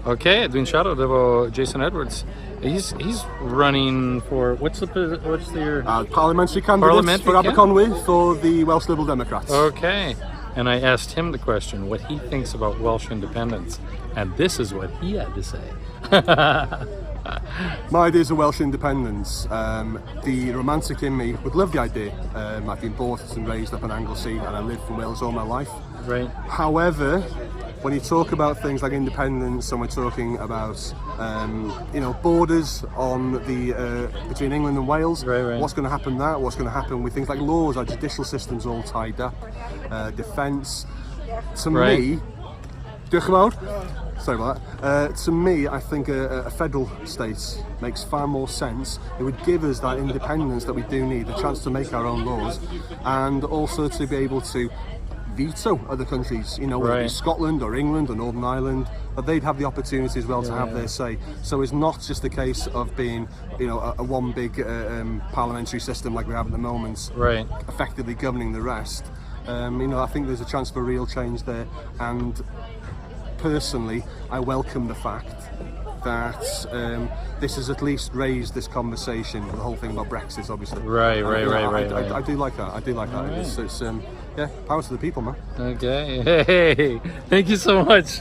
Okay, dwi'n siarad efo Jason Edwards. He's running for what's your parliamentary candidate Parliamentary for Aberconwy for the Welsh Liberal Democrats. Okay, and I asked him the question what he thinks about Welsh independence, and this is what he had to say. My ideas of Welsh independence. The romantic in me would love the idea. I've been born and raised up in Anglesey, and I lived in Wales all my life. Right. However, when you talk about things like independence, and we're talking about borders on the between England and Wales, right. what's going to happen there? What's going to happen with things like laws? Our judicial system's all tied up. Defence. To me, diolch yn fawr. Sorry about that. To me, I think a federal state makes far more sense. It would give us that independence that we do need, the chance to make our own laws, and also to be able to veto other countries, whether it be Scotland or England or Northern Ireland, but they'd have the opportunity as well to have their say. So it's not just a case of being, a one big parliamentary system like we have at the moment, effectively governing the rest. I think there's a chance for real change there, and personally, I welcome the fact that this has at least raised this conversation, the whole thing about Brexit, obviously. Right. I do like that. Right. It's power to the people, man. Okay. Hey, thank you so much.